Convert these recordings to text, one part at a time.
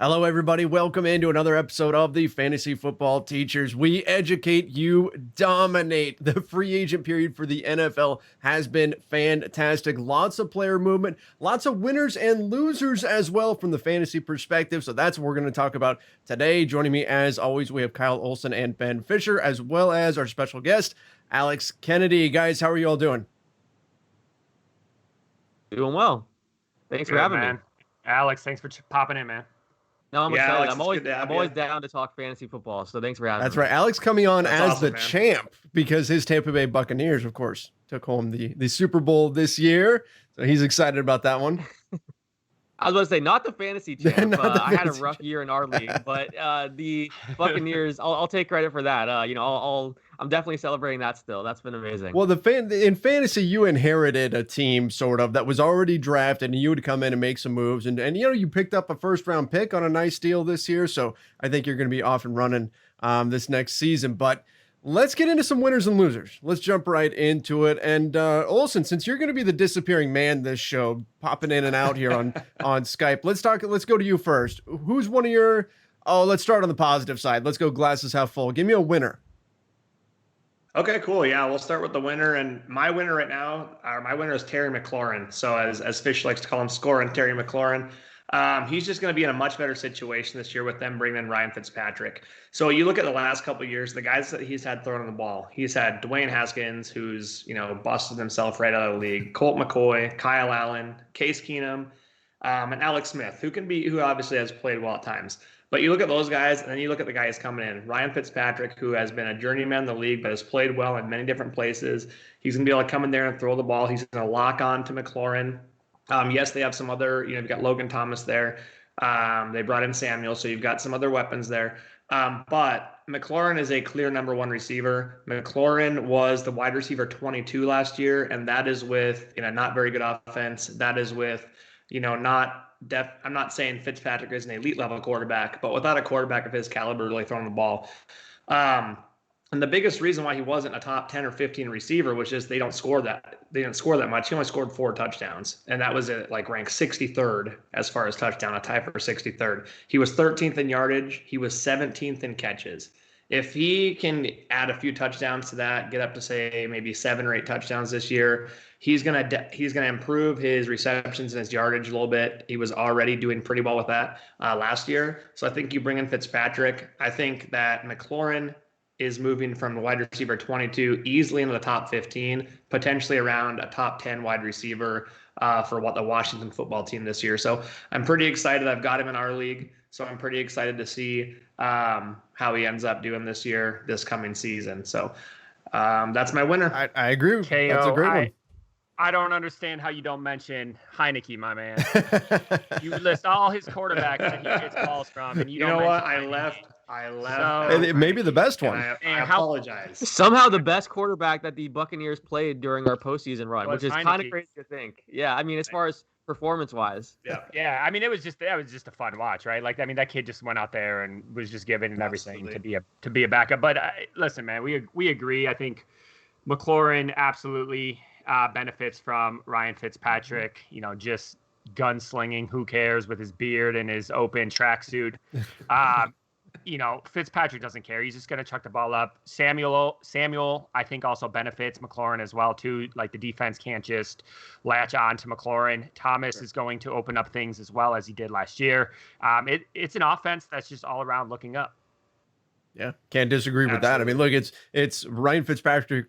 Hello, everybody. Welcome into another episode of the Fantasy Football Teachers. We educate, you dominate. The free agent period for the NFL has been fantastic. Lots of player movement, lots of winners and losers as well from the fantasy perspective. So that's what we're going to talk about today. Joining me, as always, we have Kyle Olson and Ben Fisher, as well as our special guest, Alex Kennedy. Guys, how are you all doing? Doing well. Thanks for Good, having me. man. Alex, thanks for popping in, man. No, I'm Yeah, excited. Alex, I'm it's always good to have I'm always you. down to talk fantasy football. So thanks for having That's me. right. Alex coming on That's as awesome, the man. champ because his Tampa Bay Buccaneers, of course, took home the Super Bowl this year. So he's excited about that one. I was about to say not the fantasy champ. Not the I had a fantasy rough champ. year in our league, but the Buccaneers. I'll take credit for that. I'm definitely celebrating that still. That's been amazing. Well, in fantasy, you inherited a team sort of that was already drafted, and you would come in and make some moves, and you picked up a first round pick on a nice deal this year. So I think you're going to be off and running this next season. But let's get into some winners and losers. Let's jump right into it. And Olson, since you're going to be the disappearing man this show, popping in and out here on Skype, let's go to you first. Who's one of your? Oh, let's start on the positive side. Let's go glasses half full. Give me a winner. Okay, cool. Yeah, we'll start with the winner. And my winner right now, my winner is Terry McLaurin. So as Fish likes to call him, scoring Terry McLaurin. He's just going to be in a much better situation this year with them bringing in Ryan Fitzpatrick. So you look at the last couple of years, the guys that he's had throwing the ball. He's had Dwayne Haskins, who's busted himself right out of the league. Colt McCoy, Kyle Allen, Case Keenum, and Alex Smith, who obviously has played well at times. But you look at those guys, and then you look at the guys coming in. Ryan Fitzpatrick, who has been a journeyman in the league, but has played well in many different places. He's going to be able to come in there and throw the ball. He's going to lock on to McLaurin. Yes, they have some other, you've got Logan Thomas there. They brought in Samuel, so you've got some other weapons there. But McLaurin is a clear number one receiver. McLaurin was the wide receiver 22 last year, and that is with not very good offense. That is with I'm not saying Fitzpatrick is an elite level quarterback, but without a quarterback of his caliber really throwing the ball. And the biggest reason why he wasn't a top 10 or 15 receiver was just they didn't score that much. He only scored 4 touchdowns, and that was at ranked 63rd as far as touchdown, a tie for 63rd. He was 13th in yardage. He was 17th in catches. If he can add a few touchdowns to that, get up to say maybe 7 or 8 touchdowns this year, he's gonna improve his receptions and his yardage a little bit. He was already doing pretty well with that last year. So I think you bring in Fitzpatrick. I think that McLaurin is moving from wide receiver 22 easily into the top 15, potentially around a top 10 wide receiver for the Washington football team this year. So I'm pretty excited. I've got him in our league, so I'm pretty excited to see how he ends up doing this coming season. So that's my winner. I agree. KO, That's a great one. I don't understand how you don't mention Heineke, my man. You list all his quarterbacks that he gets calls from, and you don't know what? mention I left. So- And it may be the best one. I And how- apologize. Somehow the best quarterback that the Buccaneers played during our postseason run, Was which is kind Heineke. of crazy to think. Yeah, I mean, as far as performance-wise. Yeah, I mean, that was just a fun watch, right? That kid just went out there and was just given and everything to be a backup. But listen, man, we agree. I think McLaurin absolutely benefits from Ryan Fitzpatrick. Just gunslinging. Who cares with his beard and his open tracksuit? Fitzpatrick doesn't care. He's just going to chuck the ball up. Samuel, I think, also benefits McLaurin as well, too. The defense can't just latch on to McLaurin. Thomas is going to open up things as well as he did last year. It's an offense that's just all around looking up. Yeah, can't disagree with that. I mean, look, it's Ryan Fitzpatrick.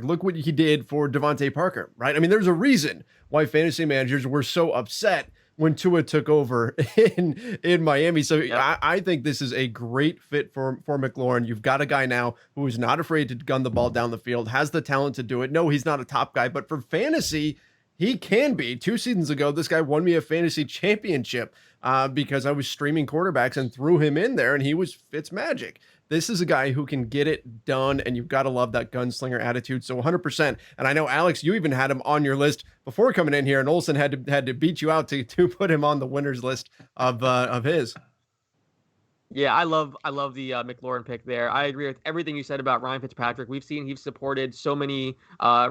Look what he did for Devontae Parker, right? I mean, there's a reason why fantasy managers were so upset when Tua took over in Miami. So Yep. I think this is a great fit for McLaurin. You've got a guy now who is not afraid to gun the ball down the field, has the talent to do it. No, he's not a top guy, but for fantasy, he can be. 2 seasons ago, this guy won me a fantasy championship because I was streaming quarterbacks and threw him in there, and he was Fitz magic. This is a guy who can get it done, and you've got to love that gunslinger attitude. So 100%. And I know, Alex, you even had him on your list before coming in here, and Olson had to beat you out to put him on the winners list of his. Yeah, I love the McLaurin pick there. I agree with everything you said about Ryan Fitzpatrick. We've seen he's supported so many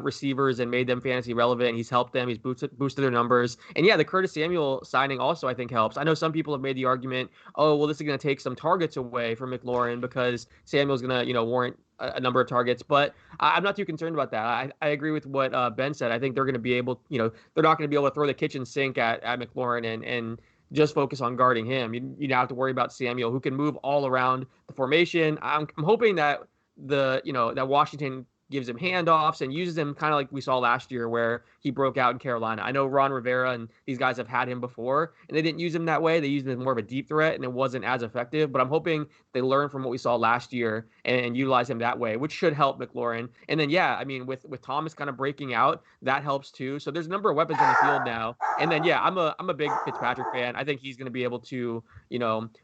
receivers and made them fantasy relevant. He's helped them. He's boosted their numbers. And yeah, the Curtis Samuel signing also I think helps. I know some people have made the argument, oh well, this is going to take some targets away from McLaurin because Samuel's going to warrant a number of targets. But I'm not too concerned about that. I agree with what Ben said. I think they're going to be able, they're not going to be able to throw the kitchen sink at McLaurin and just focus on guarding him. You don't have to worry about Samuel, who can move all around the formation. I'm hoping that that Washington gives him handoffs and uses him kind of like we saw last year where he broke out in Carolina. I know Ron Rivera and these guys have had him before, and they didn't use him that way. They used him as more of a deep threat, and it wasn't as effective. But I'm hoping they learn from what we saw last year and utilize him that way, which should help McLaurin. And then, yeah, I mean, with Thomas kind of breaking out, that helps too. So there's a number of weapons on the field now. And then, yeah, I'm a big Fitzpatrick fan. I think he's going to be able to,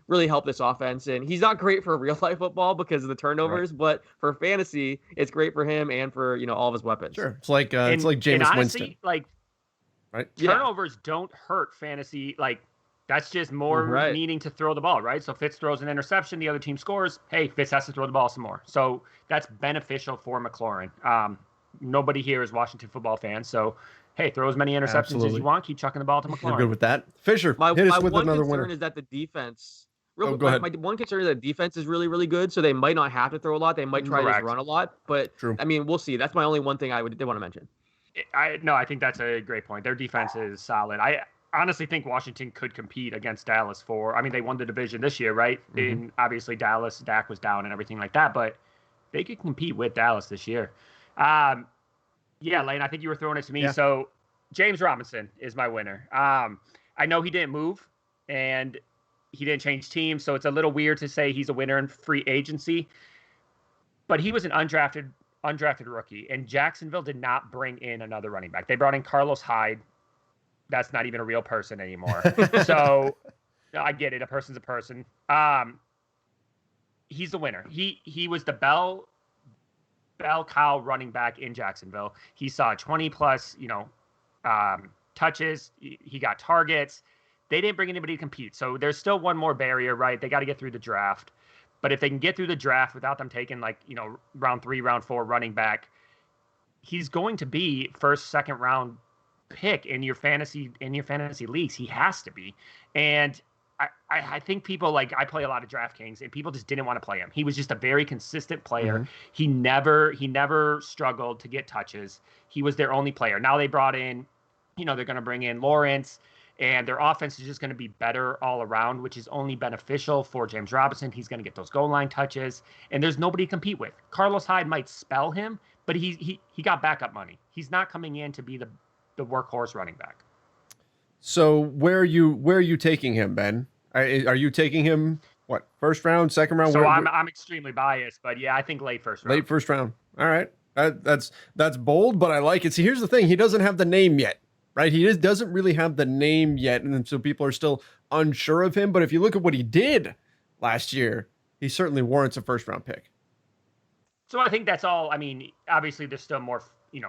really help this offense. And he's not great for real life football because of the turnovers, but for fantasy, it's great for him and for all of his weapons. Sure, it's like Jameis honestly, Winston. Like, right? Turnovers don't hurt fantasy. Like, that's just more needing to throw the ball, right? So Fitz throws an interception, the other team scores. Hey, Fitz has to throw the ball some more. So that's beneficial for McLaurin. Nobody here is Washington football fans, so hey, throw as many interceptions as you want. Keep chucking the ball to McLaurin. We're good with that. Fisher, hit us with another winner. My one concern is that the defense. Go ahead. My one concern is that defense is really, really good, so they might not have to throw a lot. They might try to just run a lot, but True. I mean, we'll see. That's my only one thing I did want to mention. I think that's a great point. Their defense is solid. I honestly think Washington could compete against Dallas they won the division this year, right? Mm-hmm. And obviously Dallas, Dak was down and everything like that, but they could compete with Dallas this year. Yeah, Lane, I think you were throwing it to me. Yeah. So James Robinson is my winner. I know he didn't move and he didn't change teams, so it's a little weird to say he's a winner in free agency, but he was an undrafted rookie, and Jacksonville did not bring in another running back. They brought in Carlos Hyde. That's not even a real person anymore. So I get it. A person's a person. He's the winner. He was the bell cow running back in Jacksonville. He saw 20 plus, touches. He got targets. They didn't bring anybody to compete. So there's still one more barrier, right? They got to get through the draft. But if they can get through the draft without them taking round 3, round 4 running back, he's going to be first, second round pick in your fantasy leagues. He has to be. And I think people I play a lot of DraftKings and people just didn't want to play him. He was just a very consistent player. Mm-hmm. He never struggled to get touches. He was their only player. Now they brought in, they're going to bring in Lawrence. And their offense is just going to be better all around, which is only beneficial for James Robinson. He's going to get those goal line touches, and there's nobody to compete with. Carlos Hyde might spell him, but he got backup money. He's not coming in to be the workhorse running back. So where are you taking him, Ben? Are you taking him first round, second round? So I'm extremely biased, but yeah, I think late first round. Late first round. All right, that's bold, but I like it. See, here's the thing: he doesn't have the name yet. Right, he doesn't really have the name yet, and so people are still unsure of him. But if you look at what he did last year, he certainly warrants a first-round pick. So I think that's all. I mean, obviously, there's still more,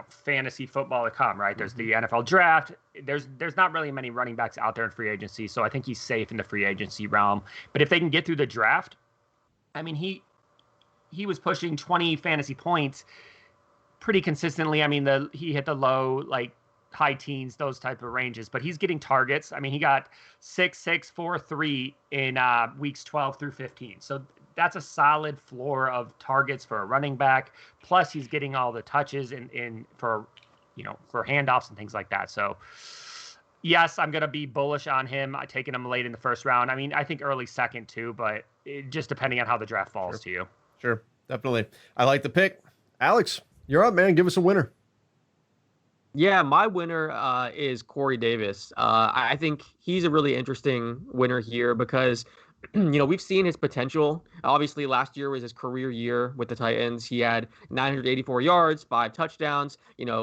fantasy football to come, right? There's the NFL draft. There's not really many running backs out there in free agency, so I think he's safe in the free agency realm. But if they can get through the draft, I mean, he was pushing 20 fantasy points pretty consistently. I mean, he hit the low high teens, those type of ranges, but he's getting targets. I mean, he got 6, 6, 4, 3 in weeks 12 through 15. So that's a solid floor of targets for a running back. Plus he's getting all the touches in for handoffs and things like that. So yes, I'm going to be bullish on him. I'm taking him late in the first round. I mean, I think early second too, but just depending on how the draft falls to you. Sure. Definitely. I like the pick. Alex, you're up, man. Give us a winner. Yeah, my winner is Corey Davis. I think he's a really interesting winner here because, we've seen his potential. Obviously, last year was his career year with the Titans. He had 984 yards, 5 touchdowns,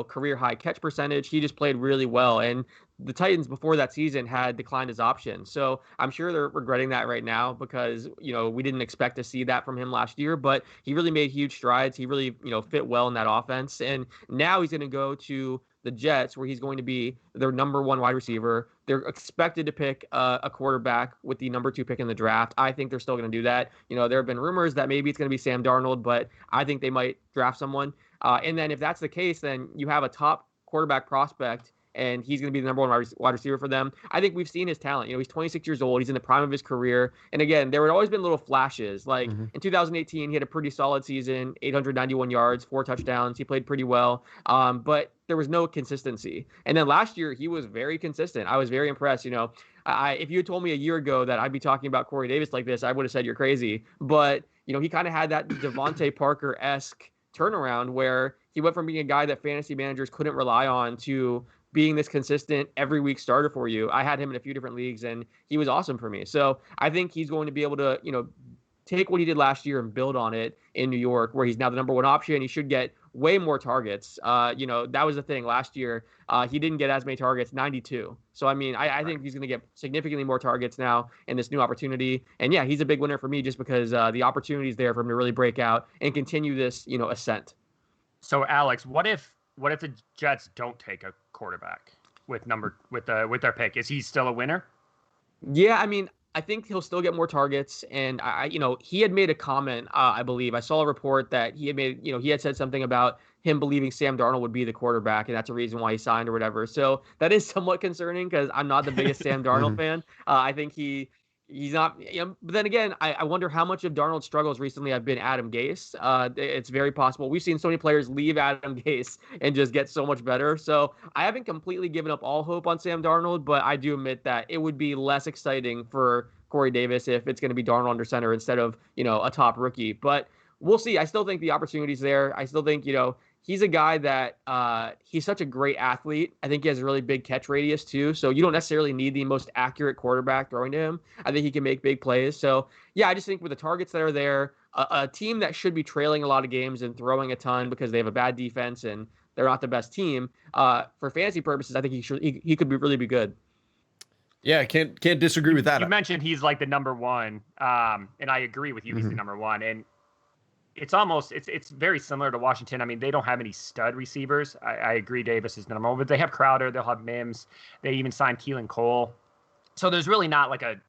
career high catch percentage. He just played really well. And the Titans before that season had declined his option. So I'm sure they're regretting that right now because, we didn't expect to see that from him last year, but he really made huge strides. He really, fit well in that offense. And now he's going to go to the Jets, where he's going to be their number 1 wide receiver, they're expected to pick a quarterback with the number 2 pick in the draft. I think they're still going to do that. There have been rumors that maybe it's going to be Sam Darnold, but I think they might draft someone. And then if that's the case, then you have a top quarterback prospect, and he's going to be the number 1 wide receiver for them. I think we've seen his talent. He's 26 years old. He's in the prime of his career. And again, there had always been little flashes. Like in 2018, he had a pretty solid season, 891 yards, 4 touchdowns. He played pretty well. But there was no consistency. And then last year, he was very consistent. I was very impressed. If you had told me a year ago that I'd be talking about Corey Davis like this, I would have said you're crazy. But, he kind of had that Devontae Parker-esque turnaround where he went from being a guy that fantasy managers couldn't rely on to being this consistent every week starter for you. I had him in a few different leagues, and he was awesome for me. So I think he's going to be able to, take what he did last year and build on it in New York, where he's now the number 1 option. He should get way more targets. That was the thing last year. He didn't get as many targets, 92. So, I think he's going to get significantly more targets now in this new opportunity. And yeah, he's a big winner for me just because the opportunity is there for him to really break out and continue this, ascent. So Alex, what if the Jets don't take a quarterback with their pick? Is he still a winner? Yeah, I think he'll still get more targets. And he had made a comment, I believe. I saw a report that he had made, he had said something about him believing Sam Darnold would be the quarterback, and that's a reason why he signed or whatever. So that is somewhat concerning because I'm not the biggest Sam Darnold fan. I think he's not, but then again, I wonder how much of Darnold's struggles recently have been Adam Gase. It's very possible. We've seen so many players leave Adam Gase and just get so much better. So I haven't completely given up all hope on Sam Darnold, but I do admit that it would be less exciting for Corey Davis if it's going to be Darnold under center instead of, a top rookie. But we'll see. I still think the opportunity's there. I still think, he's a guy that he's such a great athlete. I think he has a really big catch radius too. So you don't necessarily need the most accurate quarterback throwing to him. I think he can make big plays. So yeah, I just think with the targets that are there, a team that should be trailing a lot of games and throwing a ton because they have a bad defense and they're not the best team. For fantasy purposes, I think he could be good. Yeah, can't disagree with that. You mentioned he's like the number 1, and I agree with you. He's the number 1, and it's very similar to Washington. They don't have any stud receivers. I agree Davis is number 1, but they have Crowder, they'll have Mims. They even signed Keelan Cole. So there's really not like a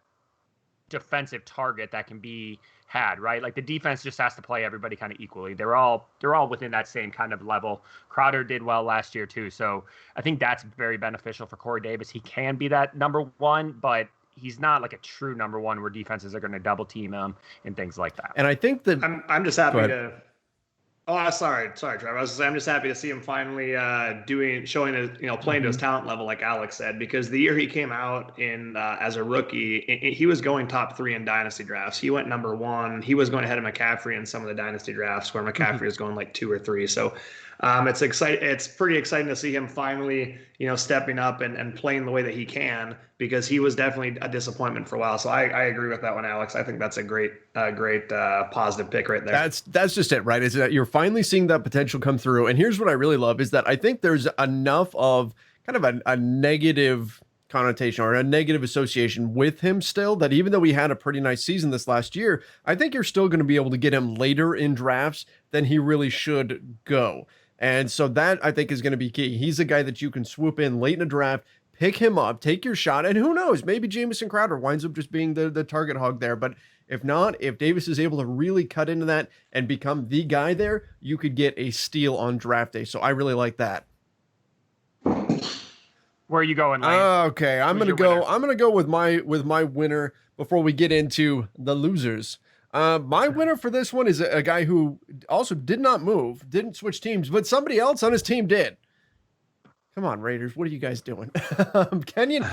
defensive target that can be had, right? Like the defense just has to play everybody kind of equally. They're all within that same kind of level. Crowder did well last year too. So I think that's very beneficial for Corey Davis. He can be that number 1, but he's not like a true number 1 where defenses are going to double team him and things like that. And I think that I'm just happy to. Oh, sorry, Trevor. I'm just happy to see him finally showing his, playing to his talent level, like Alex said, because the year he came out in as a rookie, he was going top 3 in dynasty drafts. He went number 1. He was going ahead of McCaffrey in some of the dynasty drafts where McCaffrey was going like 2 or 3. So it's exciting. It's pretty exciting to see him finally, stepping up and playing the way that he can, because he was definitely a disappointment for a while. So I agree with that one, Alex. I think that's a great positive pick right there. That's just it, right? Is that you're finally seeing that potential come through. And here's what I really love is that I think there's enough of kind of a negative connotation or a negative association with him still, that even though he had a pretty nice season this last year, I think you're still going to be able to get him later in drafts than he really should go. And so that I think is going to be key. He's a guy that you can swoop in late in a draft, pick him up, take your shot, and who knows, maybe Jamison Crowder winds up just being the target hog there. But if not, if Davis is able to really cut into that and become the guy there, you could get a steal on draft day. So I really like that. Where are you going, Lane? Okay, I'm gonna go with my winner before we get into the losers. My winner for this one is a guy who also did not move, didn't switch teams, but somebody else on his team did. Come on, Raiders, what are you guys doing? Kenyon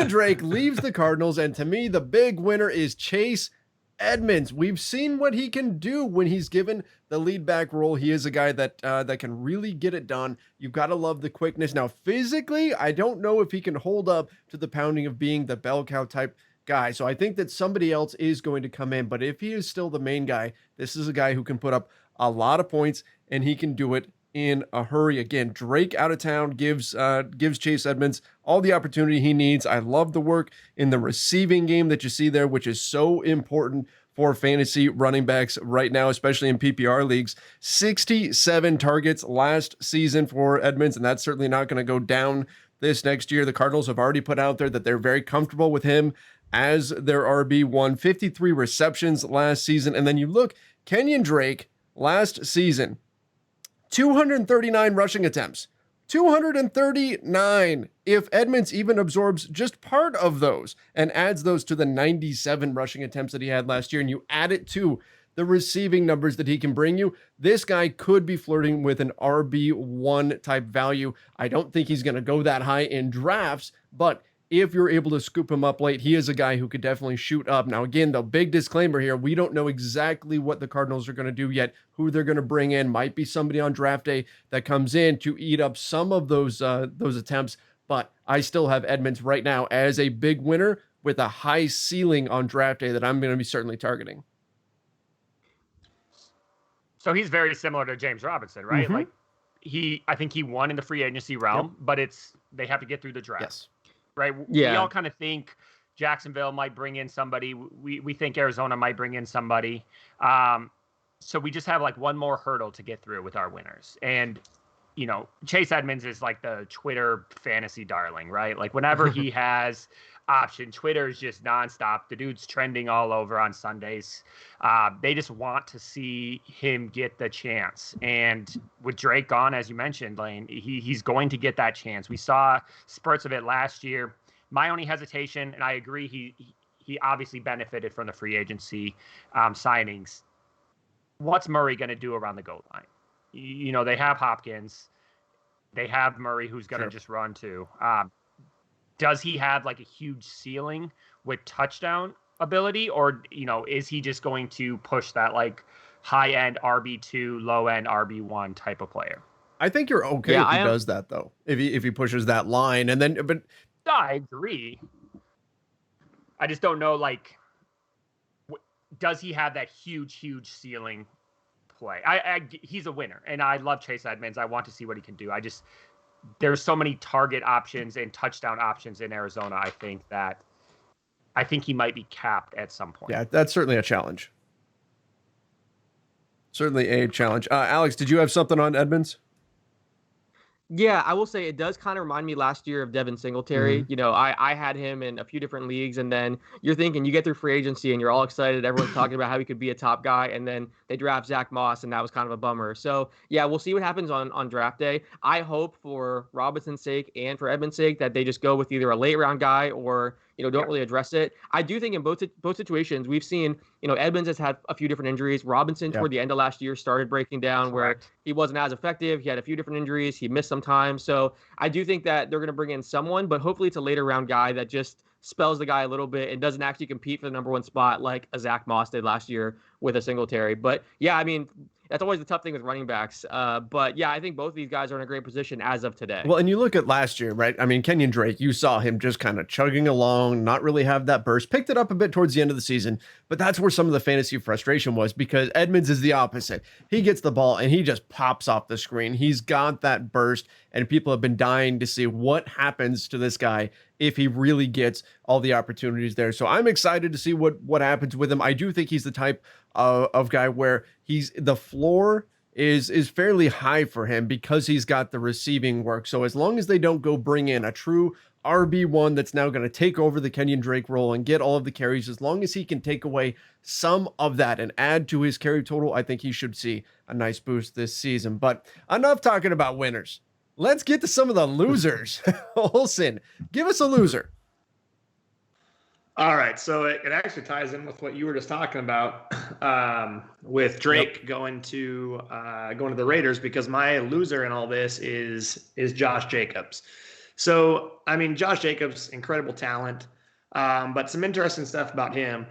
Drake leaves the Cardinals, and to me, the big winner is Chase Edmonds. We've seen what he can do when he's given the lead back role. He is a guy that can really get it done. You've got to love the quickness. Now, physically, I don't know if he can hold up to the pounding of being the bell cow type guy. So I think that somebody else is going to come in. But if he is still the main guy, this is a guy who can put up a lot of points, and he can do it in a hurry. Again, Drake out of town gives Chase Edmonds all the opportunity he needs. I love the work in the receiving game that you see there, which is so important for fantasy running backs right now, especially in PPR leagues. 67 targets last season for Edmonds, and that's certainly not going to go down this next year. The Cardinals have already put out there that they're very comfortable with him as their RB1, 53 receptions last season. And then you look, Kenyon Drake last season, 239 rushing attempts. 239. If Edmonds even absorbs just part of those and adds those to the 97 rushing attempts that he had last year, and you add it to the receiving numbers that he can bring you, this guy could be flirting with an RB1 type value. I don't think he's going to go that high in drafts, but if you're able to scoop him up late, he is a guy who could definitely shoot up. Now, again, the big disclaimer here, we don't know exactly what the Cardinals are going to do yet, who they're going to bring in. Might be somebody on draft day that comes in to eat up some of those attempts, but I still have Edmonds right now as a big winner with a high ceiling on draft day that I'm going to be certainly targeting. So he's very similar to James Robinson, right? Mm-hmm. Like I think he won in the free agency realm, but they have to get through the draft. Yes. Right? Yeah. We all kind of think Jacksonville might bring in somebody. We think Arizona might bring in somebody. So we just have like one more hurdle to get through with our winners. And, Chase Edmonds is like the Twitter fantasy darling, right? Like whenever he has option, Twitter is just nonstop. The dude's trending all over on Sundays. They just want to see him get the chance. And with Drake gone, as you mentioned, Lane, he's going to get that chance. We saw spurts of it last year. My only hesitation, and I agree, he obviously benefited from the free agency signings. What's Murray going to do around the goal line? They have Hopkins. They have Murray, who's going to just run too. Does he have like a huge ceiling with touchdown ability, or is he just going to push that like high end RB2, low end RB1 type of player? I think you're okay if he does that though. If he pushes that line, and then but I agree. I just don't know, like, does he have that huge ceiling play? He's a winner, and I love Chase Edmonds. I want to see what he can do. There's so many target options and touchdown options in Arizona. I think he might be capped at some point. Yeah, that's certainly a challenge. Certainly a challenge. Alex, did you have something on Edmonds? Yeah, I will say it does kind of remind me last year of Devin Singletary. Mm-hmm. I had him in a few different leagues, and then you're thinking you get through free agency and you're all excited. Everyone's talking about how he could be a top guy, and then they draft Zach Moss, and that was kind of a bummer. So, yeah, we'll see what happens on draft day. I hope for Robinson's sake and for Edmonds' sake that they just go with either a late round guy or don't really address it. I do think in both situations, we've seen, Edmonds has had a few different injuries. Robinson, toward the end of last year, started breaking down where he wasn't as effective. He had a few different injuries. He missed some time. So I do think that they're going to bring in someone, but hopefully it's a later round guy that just spells the guy a little bit and doesn't actually compete for the number one spot like a Zach Moss did last year with a Singletary. But yeah, I mean, that's always the tough thing with running backs. But yeah, I think both of these guys are in a great position as of today. Well, and you look at last year, right? I mean, Kenyon Drake, you saw him just kind of chugging along, not really have that burst, picked it up a bit towards the end of the season, but that's where some of the fantasy frustration was because Edmonds is the opposite. He gets the ball and he just pops off the screen. He's got that burst, and people have been dying to see what happens to this guy if he really gets all the opportunities there. So I'm excited to see what happens with him. I do think he's the type of guy where the floor is fairly high for him because he's got the receiving work. So as long as they don't go bring in a true RB1 that's now going to take over the Kenyon Drake role and get all of the carries, as long as he can take away some of that and add to his carry total, I think he should see a nice boost this season. But enough talking about winners. Let's get to some of the losers. Olsen, give us a loser. All right, so it actually ties in with what you were just talking about with Drake going to the Raiders, because my loser in all this is Josh Jacobs. So I mean, Josh Jacobs, incredible talent, but some interesting stuff about him.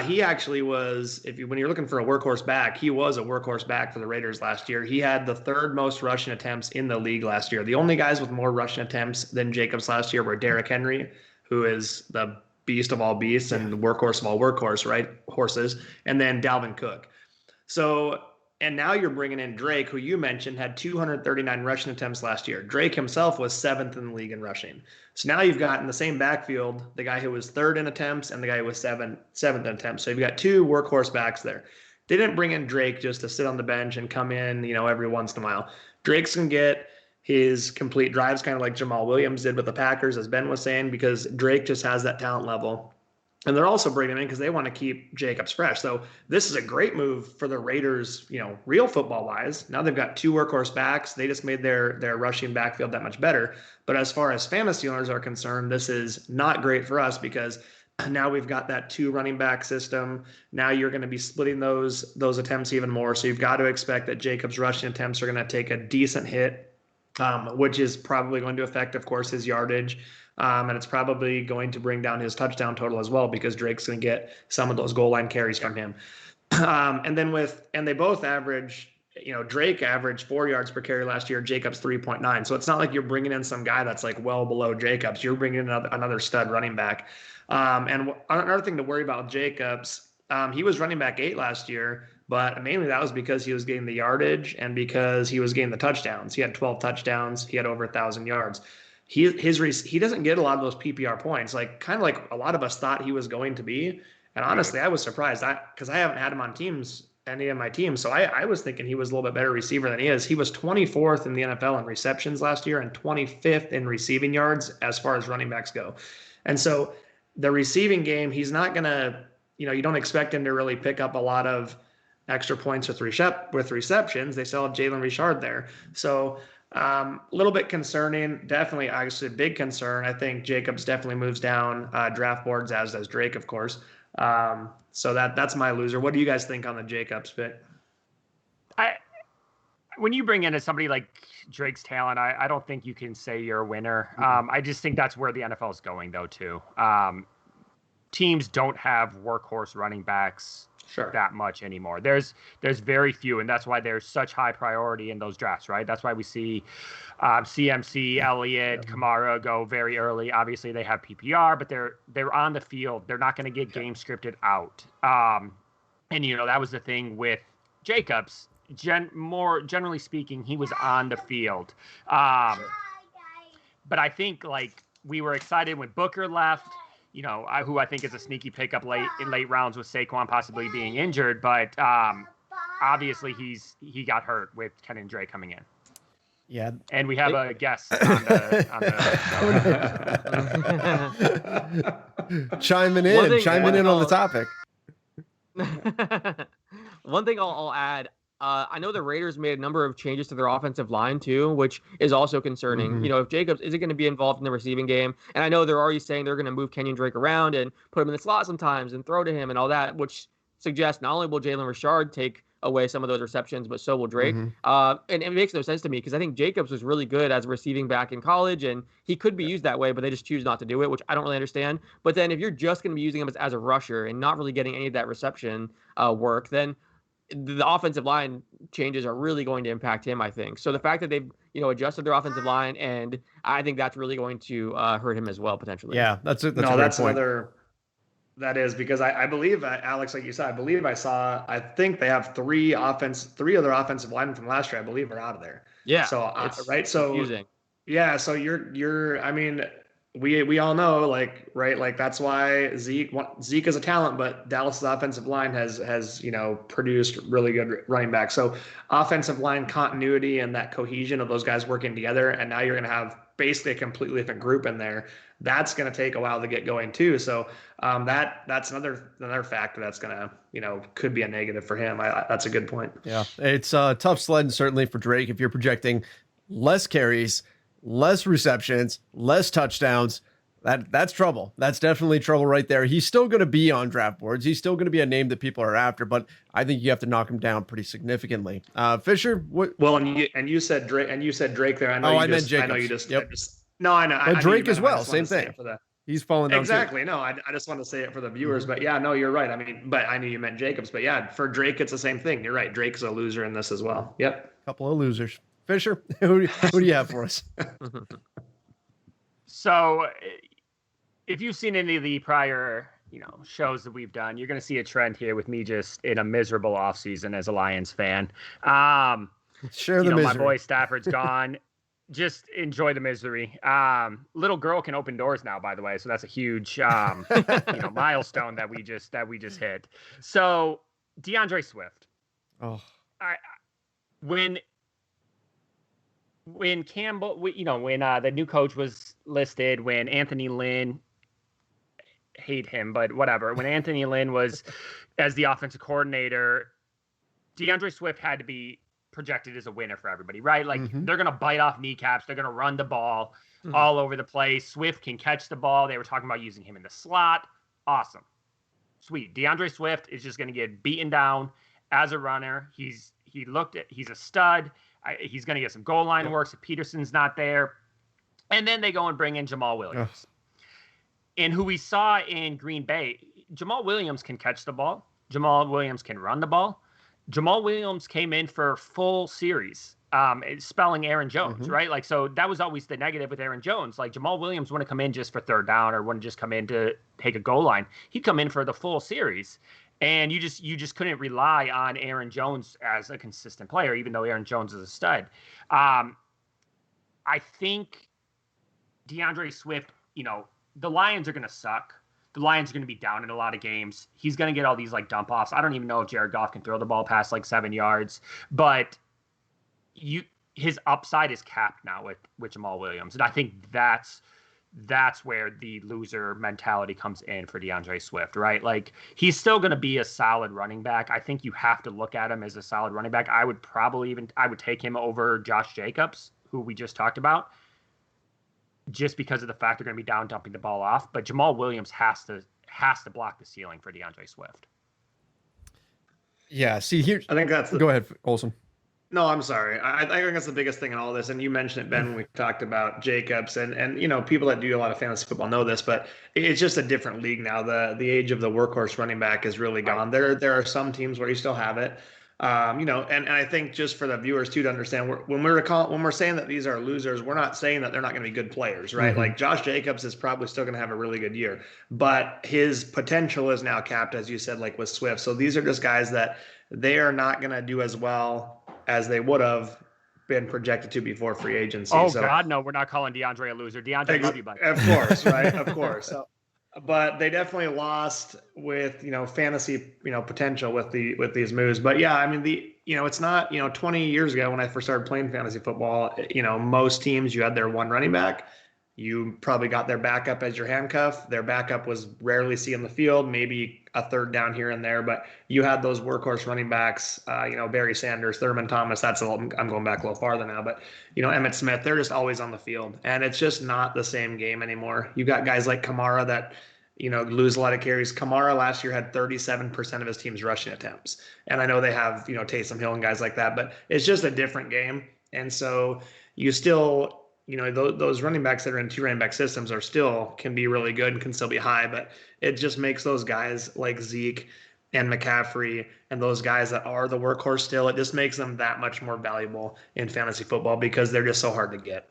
He actually was, when you're looking for a workhorse back, he was a workhorse back for the Raiders last year. He had the third most rushing attempts in the league last year. The only guys with more rushing attempts than Jacobs last year were Derrick Henry, who is the beast of all beasts and the workhorse of all horses, and then Dalvin Cook. So, and now you're bringing in Drake, who you mentioned had 239 rushing attempts last year. Drake himself was 7th in the league in rushing. So now you've got in the same backfield the guy who was 3rd in attempts and the guy who was 7th in attempts. So you've got two workhorse backs there. They didn't bring in Drake just to sit on the bench and come in, every once in a while. Drake's going to get his complete drives, kind of like Jamal Williams did with the Packers, as Ben was saying, because Drake just has that talent level. And they're also bringing him in because they want to keep Jacobs fresh. So this is a great move for the Raiders, real football wise. Now they've got 2 workhorse backs. They just made their rushing backfield that much better. But as far as fantasy owners are concerned, this is not great for us because now we've got that 2 running back system. Now you're going to be splitting those attempts even more. So you've got to expect that Jacobs' rushing attempts are going to take a decent hit. Which is probably going to affect, of course, his yardage. And it's probably going to bring down his touchdown total as well because Drake's going to get some of those goal line carries from him. And they both average, Drake averaged 4 yards per carry last year, Jacobs 3.9. So it's not like you're bringing in some guy that's like well below Jacobs. You're bringing in another stud running back. And another thing to worry about with Jacobs, he was running back 8 last year. But mainly that was because he was getting the yardage and because he was getting the touchdowns. He had 12 touchdowns. He had over 1,000 yards. He doesn't get a lot of those PPR points, kind of like a lot of us thought he was going to be. And honestly, I was surprised because I haven't had him on any of my teams. So I was thinking he was a little bit better receiver than he is. He was 24th in the NFL in receptions last year and 25th in receiving yards as far as running backs go. And so the receiving game, he's not going to, you don't expect him to really pick up a lot of extra points with receptions. They still have Jalen Richard there. So a little bit concerning. Definitely, obviously, a big concern. I think Jacobs definitely moves down draft boards, as does Drake, of course. So that's my loser. What do you guys think on the Jacobs pick? When you bring in somebody like Drake's talent, I don't think you can say you're a winner. I just think that's where the NFL is going, though, too. Teams don't have workhorse running backs that much anymore. There's very few, and that's why there's such high priority in those drafts, right? That's why we see CMC, Elliott, Kamara go very early. Obviously, they have PPR, but they're on the field. They're not going to get game scripted out. And that was the thing with Jacobs. More generally speaking, he was on the field. But I think we were excited when Booker left. Who I think is a sneaky pickup in late rounds with Saquon possibly being injured, but obviously he got hurt with Ken and Dre coming in. Yeah, and we have a guest on the chiming in on the topic. One thing I'll add. I know the Raiders made a number of changes to their offensive line too, which is also concerning. Mm-hmm. If Jacobs isn't going to be involved in the receiving game, and I know they're already saying they're going to move Kenyon Drake around and put him in the slot sometimes and throw to him and all that, which suggests not only will Jalen Richard take away some of those receptions, but so will Drake. Mm-hmm. And it makes no sense to me because I think Jacobs was really good as a receiving back in college, and he could be used that way, but they just choose not to do it, which I don't really understand. But then if you're just going to be using him as a rusher and not really getting any of that reception work, then the offensive line changes are really going to impact him, I think. So the fact that they've, adjusted their offensive line, and I think that's really going to hurt him as well, potentially. Yeah, that's a great point. Another. That is because I believe, Alex, like you said, I think they have three other offensive linemen from last year, I believe, are out of there. Yeah. So, right. So, confusing. Yeah. So we all know, that's why Zeke is a talent, but Dallas's offensive line has produced really good running backs. So offensive line continuity and that cohesion of those guys working together. And now you're going to have basically a completely different group in there. That's going to take a while to get going too. So that's another factor that's going to, could be a negative for him. That's a good point. Yeah. It's a tough sledding, certainly for Drake. If you're projecting less carries, less receptions, less touchdowns, that's trouble. That's definitely trouble right there. He's still going to be on draft boards. He's still going to be a name that people are after, but I think you have to knock him down pretty significantly. Fisher, what? Well, and you said Drake there. I meant Jacobs. No, I know. But Drake as well. Same thing. He's falling down. Exactly. No, I just want to say it for the viewers, but yeah, no, you're right. But I knew you meant Jacobs, but yeah, for Drake, it's the same thing. You're right. Drake's a loser in this as well. Yep. Couple of losers. Fisher, who do you have for us? So if you've seen any of the prior, shows that we've done, you're going to see a trend here with me just in a miserable offseason as a Lions fan. Share the misery. My boy Stafford's gone. Just enjoy the misery. Little girl can open doors now, by the way. So that's a huge, milestone that we just hit. So DeAndre Swift. Oh, when Campbell, when the new coach was listed, when Anthony Lynn, hate him, but whatever. When Anthony Lynn was as the offensive coordinator, DeAndre Swift had to be projected as a winner for everybody, right? Like they're going to bite off kneecaps. They're going to run the ball all over the place. Swift can catch the ball. They were talking about using him in the slot. Awesome. Sweet. DeAndre Swift is just going to get beaten down as a runner. He's a stud. He's going to get some goal line work if Peterson's not there. And then they go and bring in Jamal Williams. And who we saw in Green Bay, Jamal Williams can catch the ball. Jamal Williams can run the ball. Jamal Williams came in for full series, spelling Aaron Jones, right? Like, so that was always the negative with Aaron Jones. Like, Jamal Williams wouldn't come in just for third down or wouldn't just come in to take a goal line. He'd come in for the full series. And you just couldn't rely on Aaron Jones as a consistent player, even though Aaron Jones is a stud. I think DeAndre Swift, the Lions are going to suck. The Lions are going to be down in a lot of games. He's going to get all these like dump offs. I don't even know if Jared Goff can throw the ball past like 7 yards, but his upside is capped now with Jamal Williams. And I think that's where the loser mentality comes in for DeAndre Swift, right? Like, he's still going to be a solid running back. I think you have to look at him as a solid running back. I would take him over Josh Jacobs, who we just talked about, just because of the fact they're going to be down dumping the ball off. But Jamal Williams has to block the ceiling for DeAndre Swift. Yeah. See here, I think that's go ahead, Olson. No, I'm sorry. I think that's the biggest thing in all this. And you mentioned it, Ben, when we talked about Jacobs and people that do a lot of fantasy football know this, but it's just a different league now. The age of the workhorse running back is really gone. There are some teams where you still have it. And I think just for the viewers too to understand, when we're saying that these are losers, we're not saying that they're not going to be good players, right? Like Josh Jacobs is probably still going to have a really good year, but his potential is now capped, as you said, like with Swift. So these are just guys that they are not going to do as well as they would have been projected to before free agency. Oh, God, no, we're not calling DeAndre a loser. DeAndre, love you, buddy. Of course, right? Of course. So, but they definitely lost with, fantasy, potential with these moves. But yeah, I mean, it's not, 20 years ago when I first started playing fantasy football, most teams, you had their one running back. You probably got their backup as your handcuff. Their backup was rarely seen in the field, maybe a third down here and there, but you had those workhorse running backs, Barry Sanders, Thurman Thomas. I'm going back a little farther now, but Emmitt Smith, they're just always on the field, and it's just not the same game anymore. You got guys like Kamara that, lose a lot of carries. Kamara last year had 37% of his team's rushing attempts. And I know they have, Taysom Hill and guys like that, but it's just a different game. And so you still, those running backs that are in two running back systems can be really good and can still be high, but it just makes those guys like Zeke and McCaffrey and those guys that are the workhorse still, it just makes them that much more valuable in fantasy football because they're just so hard to get.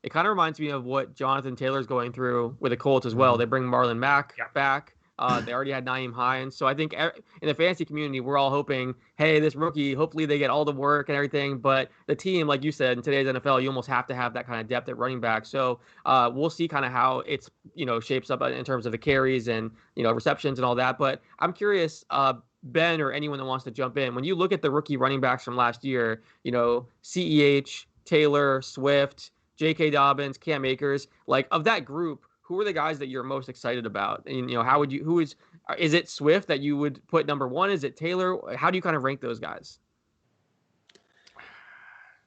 It kind of reminds me of what Jonathan Taylor's going through with the Colts as well. They bring Marlon Mack back. They already had Nyheim Hines. So I think in the fantasy community, we're all hoping, hey, this rookie, hopefully they get all the work and everything. But the team, like you said, in today's NFL, you almost have to have that kind of depth at running back. So we'll see kind of how it's, shapes up in terms of the carries and, receptions and all that. But I'm curious, Ben or anyone that wants to jump in, when you look at the rookie running backs from last year, CEH, Taylor, Swift, J.K. Dobbins, Cam Akers, like of that group, who are the guys that you're most excited about? And, is it Swift that you would put number one? Is it Taylor? How do you kind of rank those guys?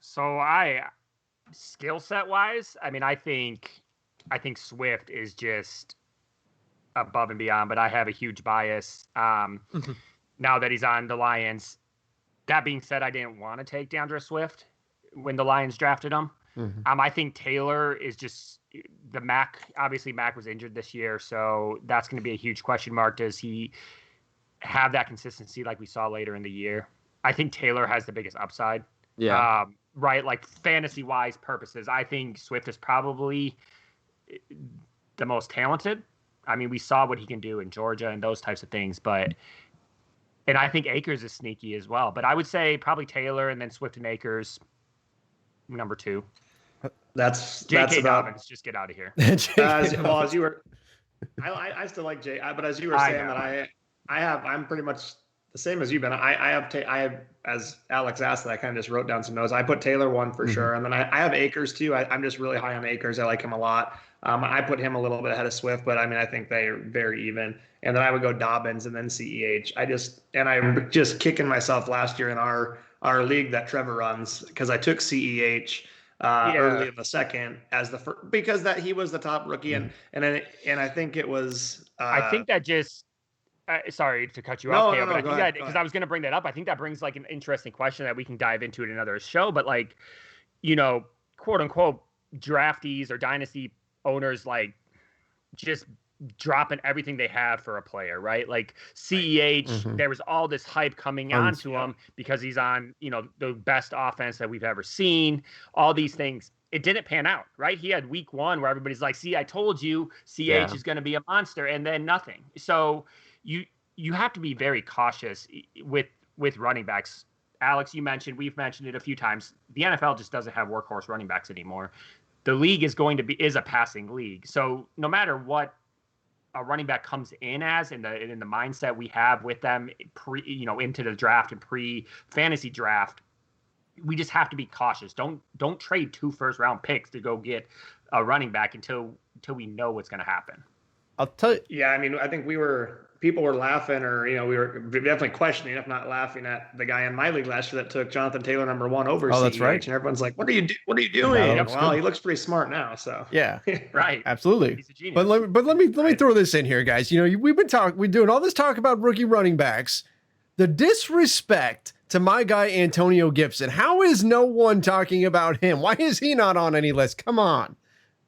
So skill set wise, I mean, I think Swift is just above and beyond, but I have a huge bias now that he's on the Lions. That being said, I didn't want to take DeAndre Swift when the Lions drafted him. I think Taylor is just the Mac. Obviously, Mac was injured this year, so that's going to be a huge question mark. Does he have that consistency like we saw later in the year? I think Taylor has the biggest upside. Yeah. Right. Like fantasy wise purposes, I think Swift is probably the most talented. I mean, we saw what he can do in Georgia and those types of things, and I think Akers is sneaky as well. But I would say probably Taylor and then Swift and Akers, number two. That's J.K. about, Dobbins, just get out of here. as you were, I still like Jay, but as you were saying that I'm pretty much the same as you, Ben. I have, as Alex asked, that I kind of just wrote down some notes. I put Taylor one for sure, and then I have Akers too. I'm just really high on Akers. I like him a lot. I put him a little bit ahead of Swift, but I mean, I think they're very even. And then I would go Dobbins and then CEH. I'm just kicking myself last year in our league that Trevor runs because I took CEH early in the second as the first, because that he was the top rookie, and I think it was. I think that just. Sorry to cut you off, Kale, but I think that because I was going to bring that up, I think that brings like an interesting question that we can dive into in another show. But like, quote unquote, draftees or dynasty owners like just dropping everything they have for a player, right? Like CEH, there was all this hype coming onto him because he's on, the best offense that we've ever seen. All these things. It didn't pan out, right? He had week 1 where everybody's like, "See, I told you, CH is going to be a monster," and then nothing. So you have to be very cautious with running backs. Alex, we've mentioned it a few times. The NFL just doesn't have workhorse running backs anymore. The league is a passing league. So no matter what a running back comes in as in the mindset we have with them into the draft and pre-fantasy draft, we just have to be cautious. Don't trade 2 first-round picks to go get a running back until we know what's going to happen. I'll tell you. Yeah, I mean, I think people were laughing, or we were definitely questioning, if not laughing, at the guy in my league last year that took Jonathan Taylor number 1 over CEH. That's right. And everyone's like, "What are you doing?" Well, he looks pretty smart now. So yeah, right, absolutely. He's a genius. But let me throw this in here, guys. We're doing all this talk about rookie running backs. The disrespect to my guy Antonio Gibson. How is no one talking about him? Why is he not on any list? Come on.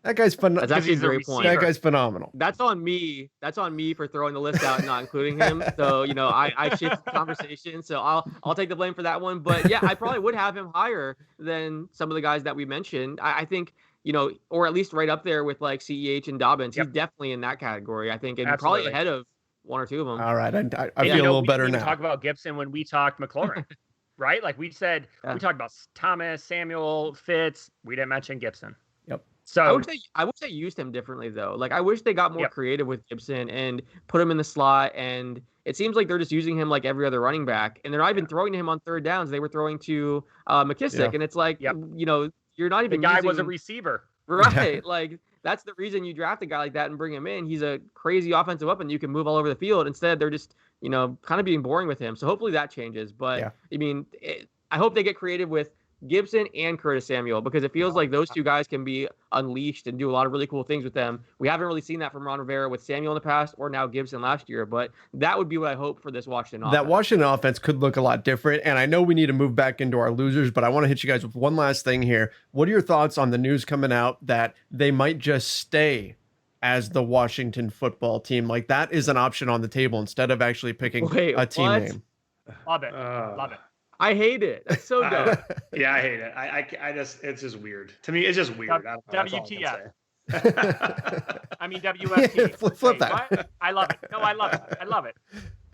That guy's phenomenal. That's actually a great point. That guy's phenomenal. That's on me. That's on me for throwing the list out and not including him. So, I shifted the conversation. So I'll take the blame for that one. But yeah, I probably would have him higher than some of the guys that we mentioned. I think, or at least right up there with like CEH and Dobbins. Yep. He's definitely in that category, I think, and probably ahead of 1 or 2 of them. All right. I feel a little better now. We talk about Gibson when we talked McLaurin, right? Like we said, we talked about Thomas, Samuel, Fitz. We didn't mention Gibson. Yep. So I wish they used him differently though. Like I wish they got more creative with Gibson and put him in the slot. And it seems like they're just using him like every other running back, and they're not even throwing to him on third downs. They were throwing to McKissick, and it's like you're not even. The guy was a receiver, right? Like that's the reason you draft a guy like that and bring him in. He's a crazy offensive weapon. You can move all over the field. Instead, they're just kind of being boring with him. So hopefully that changes. But I mean, I hope they get creative with Gibson and Curtis Samuel, because it feels like those 2 guys can be unleashed and do a lot of really cool things with them. We haven't really seen that from Ron Rivera with Samuel in the past, or now Gibson last year, but that would be what I hope for this Washington offense. That Washington offense could look a lot different, and I know we need to move back into our losers, but I want to hit you guys with one last thing here. What are your thoughts on the news coming out that they might just stay as the Washington football team? Like that is an option on the table instead of actually picking a team name. Love it. Love it. I hate it. That's so dumb. Yeah, I hate it. I just, it's just weird. To me, it's just weird. WTF. I mean, WFT. Flip that. What? I love it. No, I love it. I love it.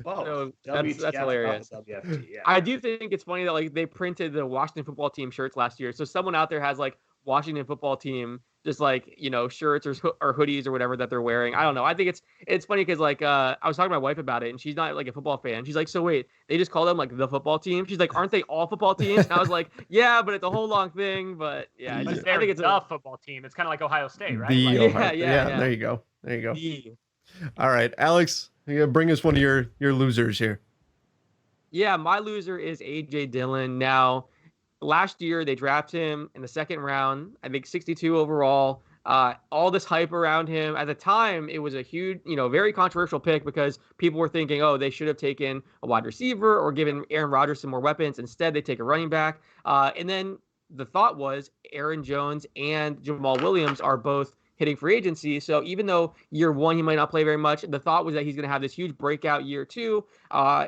Whoa, that's hilarious. WFT, yeah. I do think it's funny that like they printed the Washington football team shirts last year. So someone out there has like Washington football team, just like, shirts or hoodies or whatever that they're wearing. I don't know. I think it's funny because like I was talking to my wife about it, and she's not like a football fan. She's like, so wait, they just call them like the football team? She's like, aren't they all football teams? And I was like, yeah, but it's a whole long thing. But yeah, I think it's a football team. It's kind of like Ohio State, right? Yeah. There you go. All right, Alex, you bring us one of your losers here. Yeah, my loser is AJ Dillon. Now, last year, they drafted him in the 2nd round, I think 62 overall. All this hype around him. At the time, it was a huge, very controversial pick because people were thinking, oh, they should have taken a wide receiver or given Aaron Rodgers some more weapons. Instead, they take a running back. And then the thought was Aaron Jones and Jamal Williams are both hitting free agency. So even though year 1, he might not play very much, the thought was that he's going to have this huge breakout year 2.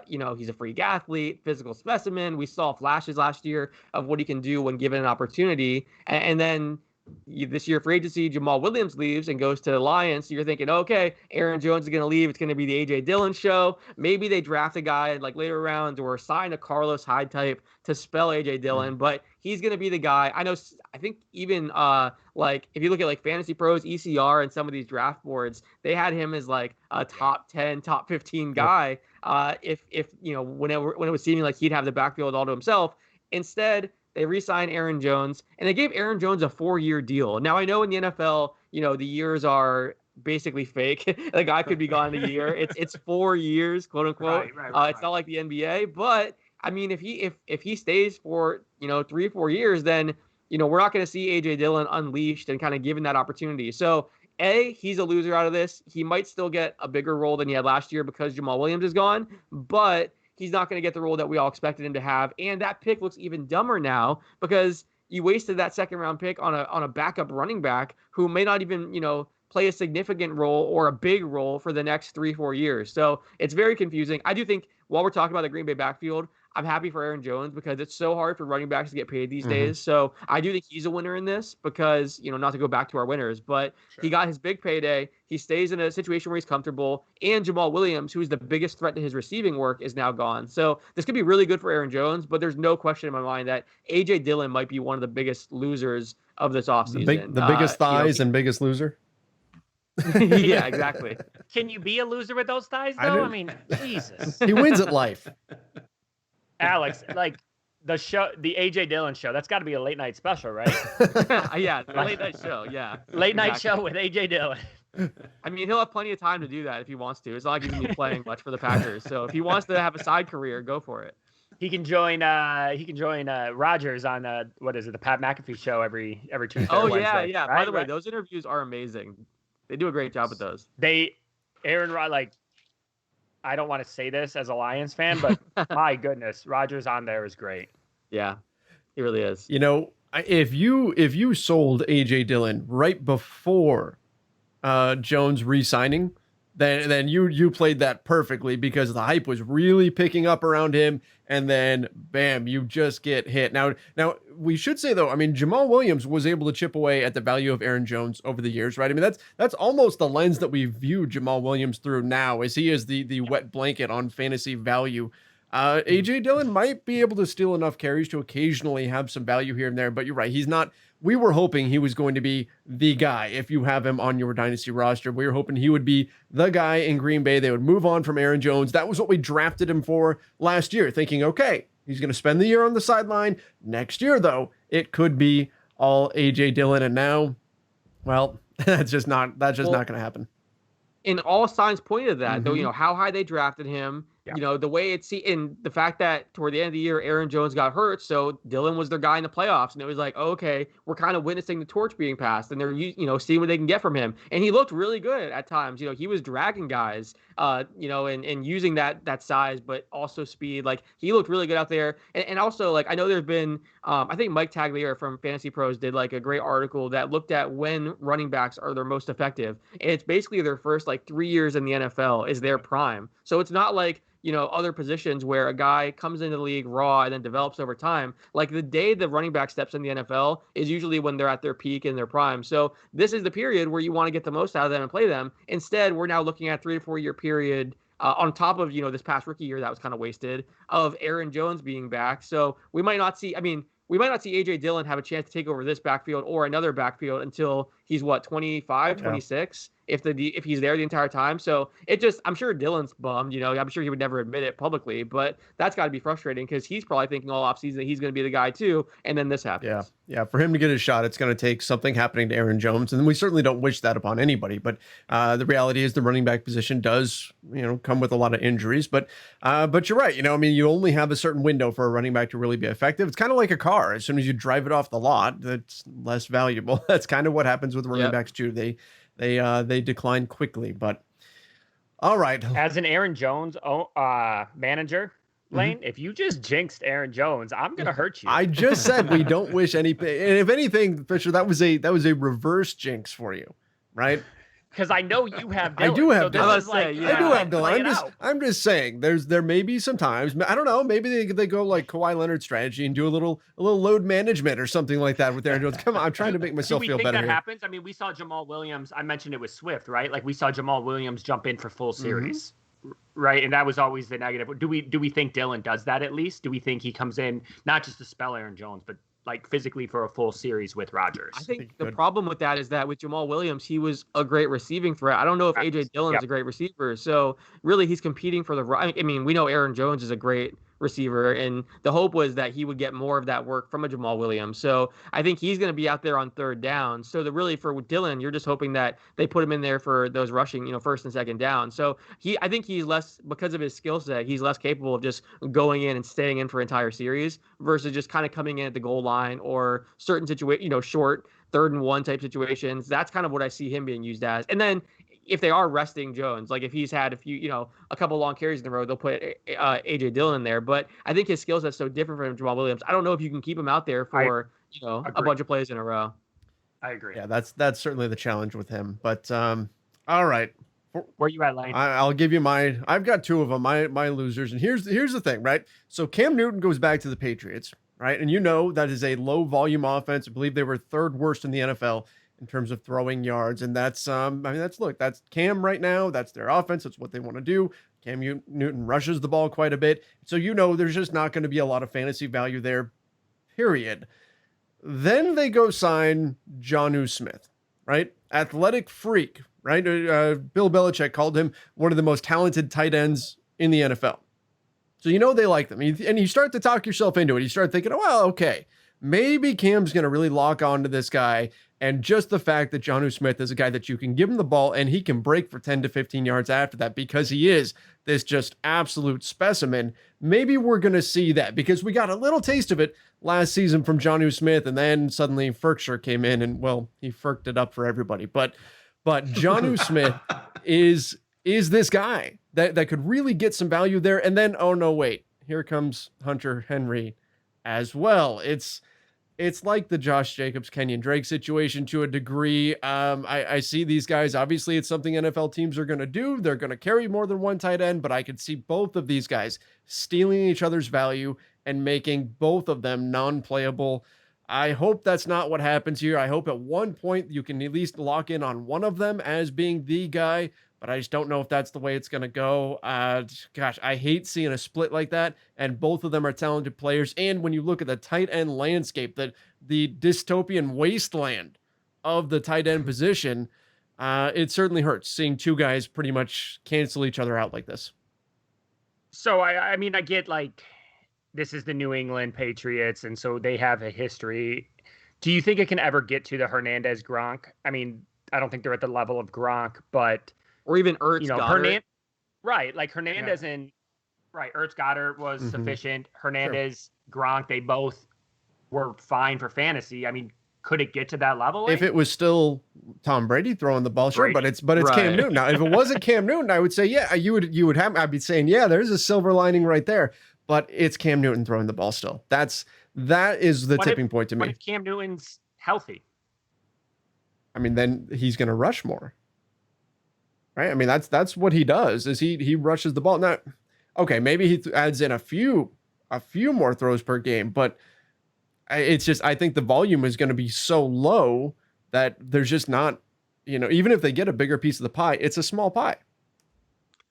He's a freak athlete, physical specimen. We saw flashes last year of what he can do when given an opportunity. And then this year free agency, Jamal Williams leaves and goes to the Lions. So you're thinking, okay, Aaron Jones is going to leave. It's going to be the A.J. Dillon show. Maybe they draft a guy like later rounds or sign a Carlos Hyde type to spell A.J. Dillon, but he's going to be the guy. I think even like if you look at like Fantasy Pros, ECR, and some of these draft boards, they had him as like a top 10, top 15 guy. If when it was seeming like he'd have the backfield all to himself. Instead, they re-signed Aaron Jones, and they gave Aaron Jones a 4-year deal. Now, I know in the NFL, the years are basically fake. The guy could be gone in a year. It's 4 years, quote unquote. Right. It's not like the NBA, but I mean, if he stays for 3-4 years, then we're not going to see A.J. Dillon unleashed and kind of given that opportunity. So, he's a loser out of this. He might still get a bigger role than he had last year because Jamal Williams is gone, but he's not going to get the role that we all expected him to have. And that pick looks even dumber now because you wasted that second-round pick on a backup running back who may not even, play a significant role or a big role for the next 3-4 years. So it's very confusing. I do think while we're talking about the Green Bay backfield, I'm happy for Aaron Jones because it's so hard for running backs to get paid these days. So I do think he's a winner in this because, not to go back to our winners, but he got his big payday. He stays in a situation where he's comfortable. And Jamal Williams, who's the biggest threat to his receiving work, is now gone. So this could be really good for Aaron Jones, but there's no question in my mind that A.J. Dillon might be one of the biggest losers of this offseason. The biggest thighs and biggest loser? Yeah, exactly. Can you be a loser with those thighs, though? I mean, Jesus. He wins at life. Alex, like the A.J. Dillon show, that's got to be a late night special, right? Yeah, the late night show, yeah. Late night show with A.J. Dillon. I mean, he'll have plenty of time to do that if he wants to. It's not like he's going to be playing much for the Packers. So if he wants to have a side career, go for it. He can join Rogers on what is it, the Pat McAfee show every Tuesday. Oh, or Wednesday, yeah. Right? By the way, those interviews are amazing. They do a great job with those. I don't want to say this as a Lions fan, but my goodness, Rogers on there is great. Yeah, he really is. If you sold A.J. Dillon right before Jones re-signing, then you played that perfectly because the hype was really picking up around him, and then bam, you just get hit. Now we should say though, I mean, Jamal Williams was able to chip away at the value of Aaron Jones over the years, right? I mean, that's almost the lens that we view Jamal Williams through now, as he is the wet blanket on fantasy value. A.J. Dillon might be able to steal enough carries to occasionally have some value here and there, but you're right, he's not. We were hoping he was going to be the guy. If you have him on your dynasty roster, we were hoping he would be the guy in Green Bay. They would move on from Aaron Jones. That was what we drafted him for last year, thinking, okay, he's going to spend the year on the sideline. Next year, though, it could be all A.J. Dillon. And now, well, that's just not going to happen. And all signs pointed to that, though, how high they drafted him, the way in the fact that toward the end of the year, Aaron Jones got hurt. So Dillon was their guy in the playoffs. And it was like, okay, we're kind of witnessing the torch being passed and they're, seeing what they can get from him. And he looked really good at times. He was dragging guys, and using that size, but also speed. Like he looked really good out there. And also, like, I know there's been, I think Mike Tagliere from Fantasy Pros did like a great article that looked at when running backs are their most effective. And it's basically their first like 3 years in the NFL is their prime. So it's not like, other positions where a guy comes into the league raw and then develops over time. Like the day the running back steps in the NFL is usually when they're at their peak and their prime. So this is the period where you want to get the most out of them and play them. Instead, we're now looking at 3 to 4 year period on top of, this past rookie year that was kind of wasted of Aaron Jones being back. So we might not see A.J. Dillon have a chance to take over this backfield or another backfield until he's 25, 26. If he's there the entire time. So I'm sure Dillon's bummed, I'm sure he would never admit it publicly, but that's got to be frustrating because he's probably thinking all offseason that he's going to be the guy too. And then this happens. Yeah. For him to get his shot, it's going to take something happening to Aaron Jones. And we certainly don't wish that upon anybody, but the reality is the running back position does, come with a lot of injuries, but you're right. You only have a certain window for a running back to really be effective. It's kind of like a car. As soon as you drive it off the lot, that's less valuable. That's kind of what happens with running backs too. They decline quickly, but all right. As an Aaron Jones manager, Lane, if you just jinxed Aaron Jones, I'm gonna hurt you. I just said we don't wish any. And if anything, Fisher, that was a reverse jinx for you, right? because I know you have Dylan. I do have so this Dylan. is like, Yeah. I do have play it Dylan. out. I'm just saying. There may be some times. I don't know. Maybe they go like Kawhi Leonard strategy and do a little load management or something like that with Aaron Jones. Come on, I'm trying to make myself feel better. Do we think that here. happens? I mean, we saw Jamal Williams. I mentioned it with Swift, right? Like we saw Jamal Williams jump in for full series, right? And that was always the negative. Do we think Dylan does that at least? Do we think he comes in not just to spell Aaron Jones, but like physically for a full series with Rodgers? I think the problem with that is that with Jamal Williams, he was a great receiving threat. I don't know if AJ Dillon is a great receiver. So really, he's competing for the. I mean, we know Aaron Jones is a great receiver, and the hope was that he would get more of that work from a Jamal Williams. So I think he's going to be out there on third down. So really for Dillon, you're just hoping that they put him in there for those rushing, first and second down. So I think he's less, because of his skill set, he's less capable of just going in and staying in for entire series versus just kind of coming in at the goal line or certain short 3rd and 1 type situations. That's kind of what I see him being used as. And then if they are resting Jones, like if he's had a couple long carries in the road, they'll put AJ Dillon in there. But I think his skill set's so different from Jamal Williams. I don't know if you can keep him out there for a bunch of plays in a row. I agree. Yeah, that's certainly the challenge with him. But all right, where you at, Lane? I'll give you mine. I've got 2 of them. My losers. And here's the thing, right? So Cam Newton goes back to the Patriots, right? And that is a low volume offense. I believe they were 3rd worst in the NFL in terms of throwing yards. And that's that's Cam right now. That's their offense. That's what they want to do. Cam Newton rushes the ball quite a bit. So, there's just not going to be a lot of fantasy value there, period. Then they go sign Jonnu Smith, right? Athletic freak, right? Bill Belichick called him one of the most talented tight ends in the NFL. So, they like them. And you start to talk yourself into it. You start thinking, oh, well, okay, maybe Cam's going to really lock onto this guy. And just the fact that Jonnu Smith is a guy that you can give him the ball and he can break for 10 to 15 yards after that because he is this just absolute specimen. Maybe we're going to see that because we got a little taste of it last season from Jonnu Smith. And then suddenly Ferkshire came in and, well, he ferked it up for everybody. But Jonnu Smith is this guy that could really get some value there. And then, oh no, wait, here comes Hunter Henry as well. It's like the Josh Jacobs, Kenyon Drake situation to a degree. I see these guys. Obviously, it's something NFL teams are going to do. They're going to carry more than one tight end, but I could see both of these guys stealing each other's value and making both of them non-playable. I hope that's not what happens here. I hope at one point you can at least lock in on one of them as being the guy, but I just don't know if that's the way it's going to go. Gosh, I hate seeing a split like that, and both of them are talented players. And when you look at the tight end landscape, the dystopian wasteland of the tight end position, it certainly hurts seeing 2 guys pretty much cancel each other out like this. So, I mean, I get like this is the New England Patriots, and so they have a history. Do you think it can ever get to the Hernandez Gronk? I mean, I don't think they're at the level of Gronk, but or even Ertz, Goddard. Right, like Hernandez and Ertz Goddard was sufficient. Hernandez, Gronk, they both were fine for fantasy. I mean, could it get to that level? If it was still Tom Brady throwing the ball, sure, but it's Cam Newton. Now, if it wasn't Cam Newton, I would say, yeah, I'd be saying, yeah, there's a silver lining right there. But it's Cam Newton throwing the ball still. That is the tipping point to me. What if Cam Newton's healthy? I mean, then he's going to rush more. Right? I mean, that's what he does. Is he rushes the ball. Now, okay, maybe he adds in a few more throws per game, but it's just I think the volume is going to be so low that there's just not, even if they get a bigger piece of the pie, it's a small pie.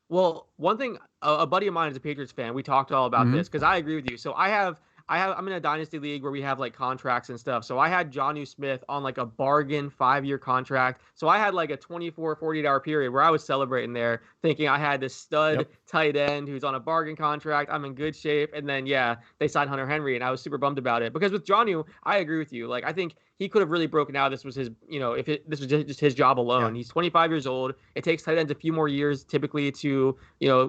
Well, one thing, a buddy of mine is a Patriots fan. We talked all about this because I agree with you. So I'm in a dynasty league where we have like contracts and stuff. So I had Jonnu Smith on like a bargain 5-year contract. So I had like a 24, 48-hour period where I was celebrating there thinking I had this stud tight end who's on a bargain contract. I'm in good shape. And then, they signed Hunter Henry and I was super bummed about it because with Jonnu, I agree with you. Like, I think he could have really broken out. This was his, this was just his job alone. He's 25 years old. It takes tight ends a few more years typically to,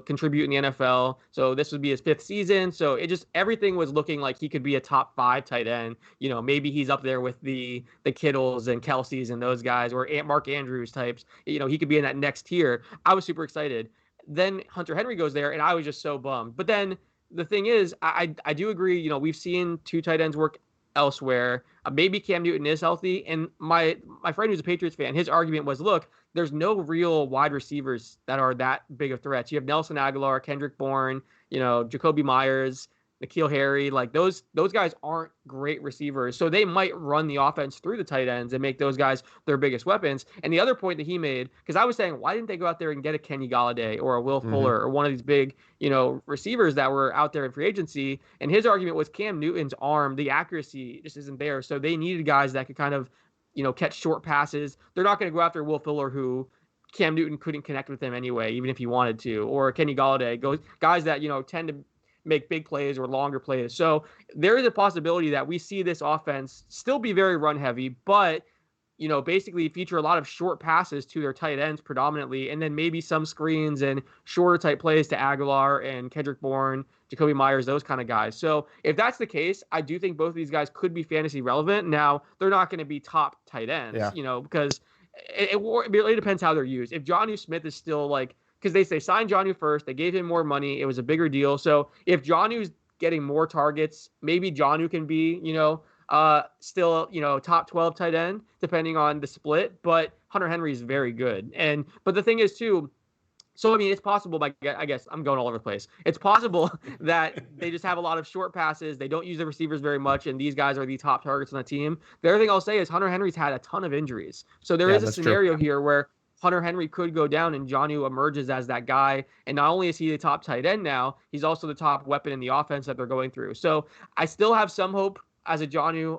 contribute in the NFL. So this would be his 5th season. So everything was looking like he could be a top 5 tight end. Maybe he's up there with the Kittles and Kelce's and those guys or Mark Andrews types. He could be in that next tier. I was super excited. Then Hunter Henry goes there and I was just so bummed. But then the thing is, I do agree, we've seen 2 tight ends work elsewhere. Maybe Cam Newton is healthy. And my friend who's a Patriots fan, his argument was, look, there's no real wide receivers that are that big of threats. You have Nelson Aguilar, Kendrick Bourne, Jacoby Myers, N'Keal Harry, like those guys aren't great receivers. So they might run the offense through the tight ends and make those guys their biggest weapons. And the other point that he made, because I was saying, why didn't they go out there and get a Kenny Galladay or a Will Fuller or one of these big, receivers that were out there in free agency? And his argument was Cam Newton's arm, the accuracy just isn't there. So they needed guys that could kind of, catch short passes. They're not going to go after Will Fuller, who Cam Newton couldn't connect with him anyway, even if he wanted to, or Kenny Galladay, guys that, tend to make big plays or longer plays. So there is a possibility that we see this offense still be very run heavy, but basically feature a lot of short passes to their tight ends predominantly, and then maybe some screens and shorter type plays to Aguilar and Kendrick Bourne, Jacoby Myers, those kind of guys. So if that's the case, I do think both of these guys could be fantasy relevant. Now, they're not going to be top tight ends, because it really depends how they're used. If Jonnu Smith is still because they signed Jonnu first, they gave him more money, it was a bigger deal. So if Jonnu's getting more targets, maybe Jonnu can be, still, top 12 tight end, depending on the split. But Hunter Henry is very good. But the thing is, too, so, I mean, it's possible, I guess I'm going all over the place. It's possible that they just have a lot of short passes. They don't use the receivers very much, and these guys are the top targets on the team. The other thing I'll say is Hunter Henry's had a ton of injuries. So there is a scenario here where Hunter Henry could go down and Jonnu emerges as that guy. And not only is he the top tight end now, he's also the top weapon in the offense that they're going through. So I still have some hope as a Jonnu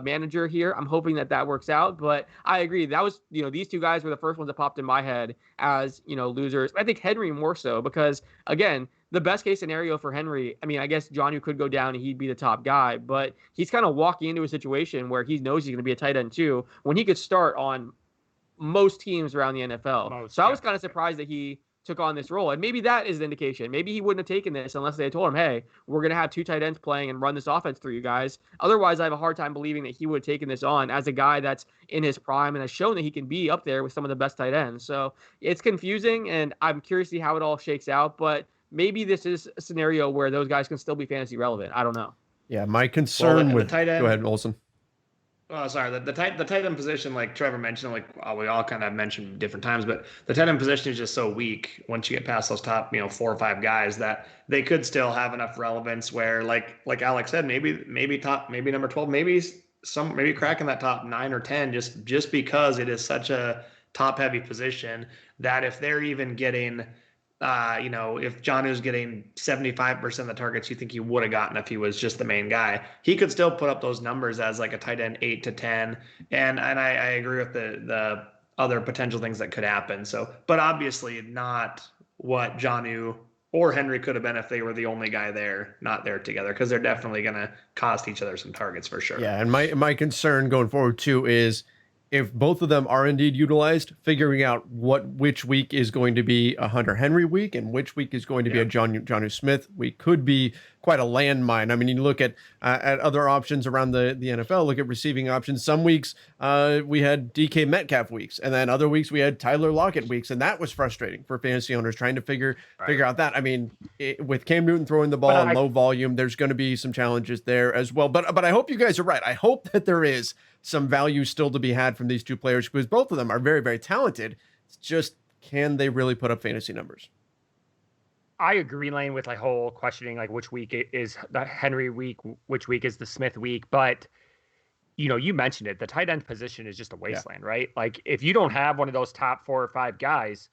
manager here. I'm hoping that works out. But I agree. That was, these two guys were the first ones that popped in my head as, losers. I think Henry more so because, again, the best case scenario for Henry, I mean, I guess Jonnu could go down and he'd be the top guy, but he's kind of walking into a situation where he knows he's going to be a tight end too, when he could start on most teams around the NFL. So I was kind of surprised that he took on this role. And maybe that is the indication. Maybe he wouldn't have taken this unless they had told him, hey, we're going to have two tight ends playing and run this offense through you guys. Otherwise, I have a hard time believing that he would have taken this on as a guy that's in his prime and has shown that he can be up there with some of the best tight ends. So it's confusing, and I'm curious to see how it all shakes out. But maybe this is a scenario where those guys can still be fantasy relevant. I don't know. Yeah, my concern with the tight end. Go ahead, Olsen. Oh, sorry. The tight end position, like Trevor mentioned, we all kind of mentioned different times, but the tight end position is just so weak once you get past those top, 4 or 5 guys that they could still have enough relevance where, like Alex said, maybe number 12, maybe cracking that top 9 or 10 just because it is such a top heavy position that if they're even getting. If Jonnu's getting 75% of the targets you think he would have gotten if he was just the main guy, he could still put up those numbers as like a tight end 8 to 10. And I agree with the other potential things that could happen. So, but obviously not what Jonnu or Henry could have been if they were the only guy there, not there together, because they're definitely going to cost each other some targets for sure. Yeah, and my concern going forward too is if both of them are indeed utilized, figuring out which week is going to be a Hunter Henry week and which week is going to be a Jonnu Smith week could be quite a landmine. I mean, you look at other options around the NFL, look at receiving options. Some weeks we had DK Metcalf weeks, and then other weeks we had Tyler Lockett weeks, and that was frustrating for fantasy owners trying to figure out that. I mean, with Cam Newton throwing the ball in low volume, there's going to be some challenges there as well. But I hope you guys are right. I hope that there is some value still to be had from these two players because both of them are very, very talented. It's just, can they really put up fantasy numbers? I agree, Lane, with whole questioning which week is the Henry week, which week is the Smith week. But you mentioned it, the tight end position is just a wasteland, right? Like if you don't have one of those top 4 or 5 guys,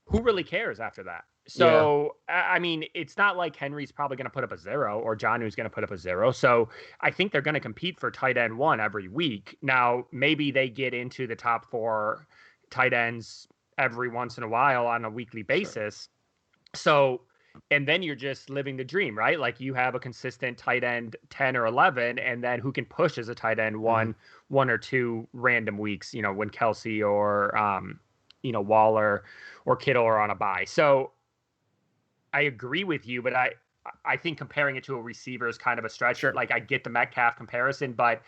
who really cares after that? So, I mean, it's not like Henry's probably going to put up a 0 or Jonnu's going to put up a 0. So I think they're going to compete for tight end 1 every week. Now, maybe they get into the top 4 tight ends every once in a while on a weekly basis. Sure. So, and then you're just living the dream, right? Like you have a consistent tight end 10 or 11, and then who can push as a tight end 1 or 2 random weeks, when Kelsey or, Waller or Kittle are on a bye. So, I agree with you, but I think comparing it to a receiver is kind of a stretch. Sure. Like I get the Metcalf comparison, but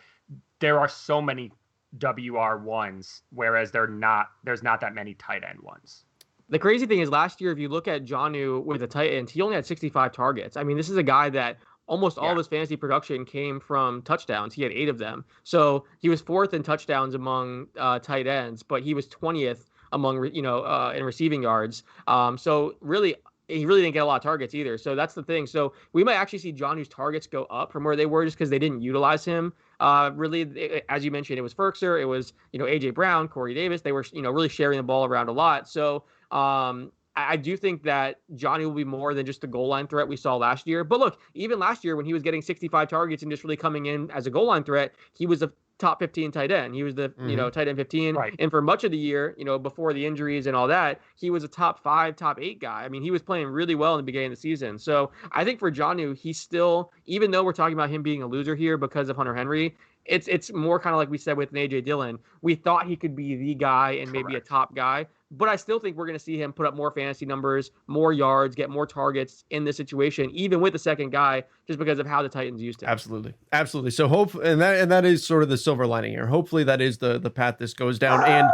there are so many WR1s, whereas there's not that many tight end ones. The crazy thing is last year, if you look at Jonnu with the tight ends, he only had 65 targets. I mean, this is a guy that almost all of his fantasy production came from touchdowns. He had 8 of them. So he was 4th in touchdowns among tight ends, but he was 20th among in receiving yards. So really, he really didn't get a lot of targets either. So that's the thing. So we might actually see Jonnu's targets go up from where they were just because they didn't utilize him. Really, as you mentioned, it was Ferkser, it was AJ Brown, Corey Davis. They were really sharing the ball around a lot. So I do think that Jonnu will be more than just the goal line threat we saw last year. But look, even last year when he was getting 65 targets and just really coming in as a goal line threat, he was a top 15 tight end. He was the tight end 15. Right. And for much of the year, before the injuries and all that, he was a top 5, top 8 guy. I mean, he was playing really well in the beginning of the season. So I think for Jonnu, he's still, even though we're talking about him being a loser here because of Hunter Henry, it's more kind of like we said with an AJ Dillon. We thought he could be the guy and maybe a top guy, but I still think we're going to see him put up more fantasy numbers, more yards, get more targets in this situation, even with the second guy, just because of how the Titans used him. Absolutely. So and that is sort of the silver lining here. Hopefully that is the path this goes down. And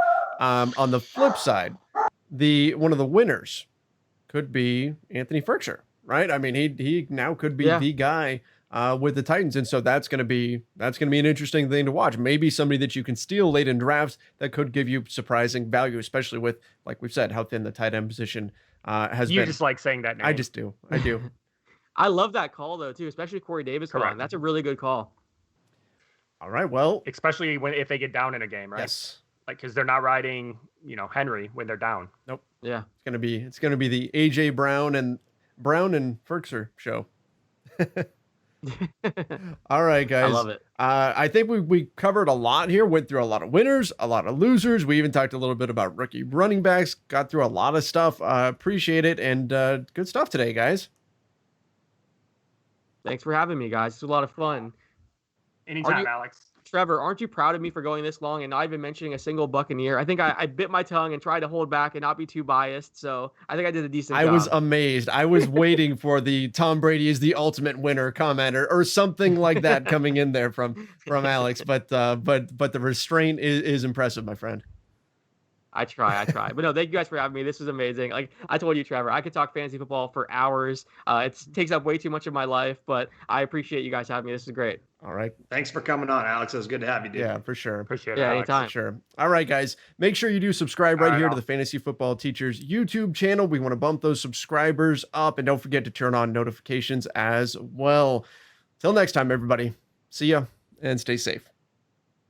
on the flip side, one of the winners could be Anthony Ferkser, right? I mean, he now could be the guy with the Titans, and so that's going to be an interesting thing to watch. Maybe somebody that you can steal late in drafts that could give you surprising value, especially with, like we've said, how thin the tight end position has been. You just like saying that name. I do. I love that call though too, especially Corey Davis calling. That's a really good call. All right, well, especially if they get down in a game, right? Yes. Like, because they're not riding, Henry when they're down. Nope. Yeah. It's gonna be the AJ Brown and Ferkser show. All right, guys. I love it. I think we covered a lot here. Went through a lot of winners, a lot of losers. We even talked a little bit about rookie running backs. Got through a lot of stuff. Appreciate it, and good stuff today, guys. Thanks for having me, guys. It's a lot of fun. Anytime, Alex. Trevor, aren't you proud of me for going this long and not even mentioning a single Buccaneer? I think I bit my tongue and tried to hold back and not be too biased. So I think I did a decent job. I was amazed. I was waiting for the Tom Brady is the ultimate winner comment or something like that coming in there from Alex. But the restraint is impressive, my friend. I try. But no, thank you guys for having me. This was amazing. Like I told you, Trevor, I could talk fantasy football for hours. It takes up way too much of my life, but I appreciate you guys having me. This is great. All right. Thanks for coming on, Alex. It was good to have you, dude. Yeah, for sure. Appreciate it. Yeah, Alex. anytime. For sure. All right, guys. Make sure you do subscribe right here to the Fantasy Football Teachers YouTube channel. We want to bump those subscribers up, and don't forget to turn on notifications as well. Till next time, everybody. See ya and stay safe.